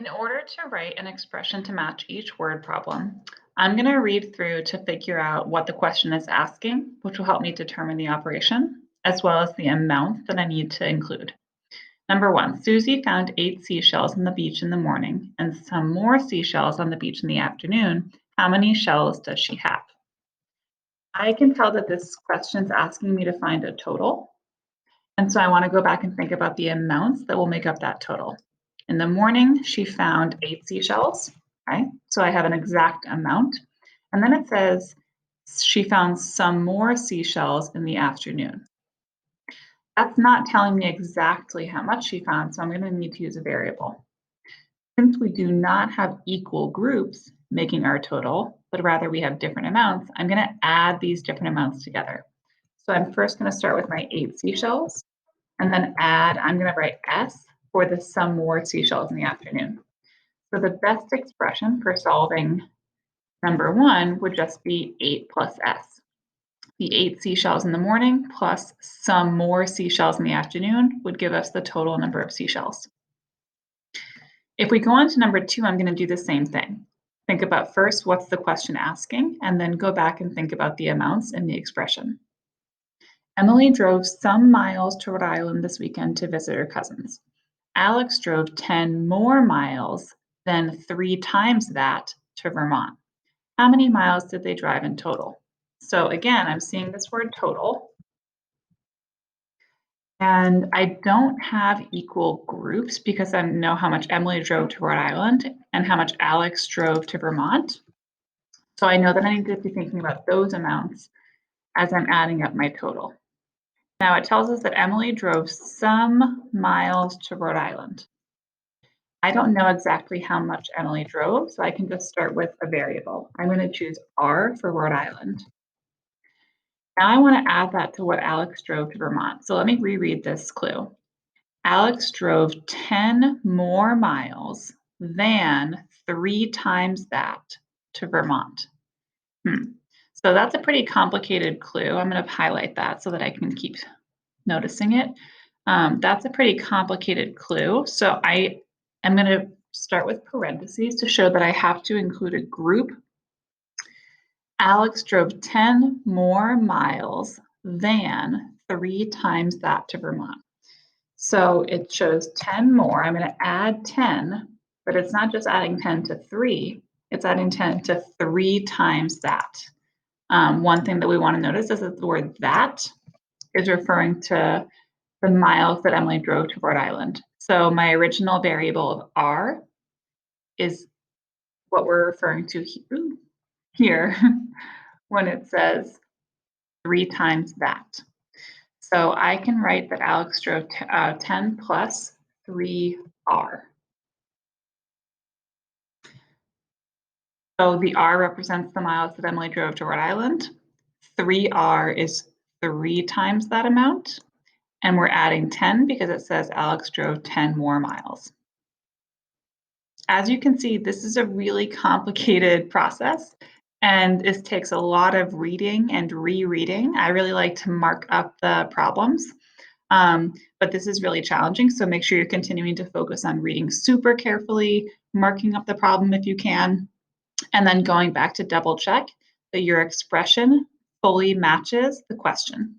In order to write an expression to match each word problem, I'm going to read through to figure out what the question is asking, which will help me determine the operation, as well as the amount that I need to include. Number one, Susie found 8 seashells on the beach in the morning and some more seashells on the beach in the afternoon. How many shells does she have? I can tell that this question is asking me to find a total. And so I want to go back and think about the amounts that will make up that total. In the morning, she found 8 seashells, right? So I have an exact amount. And then it says she found some more seashells in the afternoon. That's not telling me exactly how much she found, so I'm going to need to use a variable. Since we do not have equal groups making our total, but rather we have different amounts, I'm going to add these different amounts together. So I'm first going to start with my 8 seashells. And then add, I'm going to write S for the some more seashells in the afternoon. So the best expression for solving number one would just be 8 plus S. The 8 seashells in the morning plus some more seashells in the afternoon would give us the total number of seashells. If we go on to number two, I'm going to do the same thing. Think about first what's the question asking, and then go back and think about the amounts in the expression. Emily drove some miles to Rhode Island this weekend to visit her cousins. Alex drove 10 more miles than 3 times that to Vermont. How many miles did they drive in total? So again, I'm seeing this word total. And I don't have equal groups because I know how much Emily drove to Rhode Island and how much Alex drove to Vermont. So I know that I need to be thinking about those amounts as I'm adding up my total. Now it tells us that Emily drove some miles to Rhode Island. I don't know exactly how much Emily drove, so I can just start with a variable. I'm going to choose R for Rhode Island. Now I want to add that to what Alex drove to Vermont. So let me reread this clue. Alex drove 10 more miles than 3 times that to Vermont. So that's a pretty complicated clue. I'm going to highlight that so that I can keep noticing it. That's a pretty complicated clue. So I am going to start with parentheses to show that I have to include a group. Alex drove 10 more miles than 3 times that to Vermont. So it shows 10 more. I'm going to add 10, but it's not just adding 10 to 3. It's adding 10 to 3 times that. One thing that we want to notice is that the word that is referring to the miles that Emily drove to Rhode Island. So my original variable of R is what we're referring to here when it says 3 times that. So I can write that Alex drove 10 plus 3R. So the R represents the miles that Emily drove to Rhode Island. 3R is 3 times that amount. And we're adding 10 because it says Alex drove 10 more miles. As you can see, this is a really complicated process and it takes a lot of reading and rereading. I really like to mark up the problems, but this is really challenging. So make sure you're continuing to focus on reading super carefully, marking up the problem if you can, and then going back to double check that your expression fully matches the question.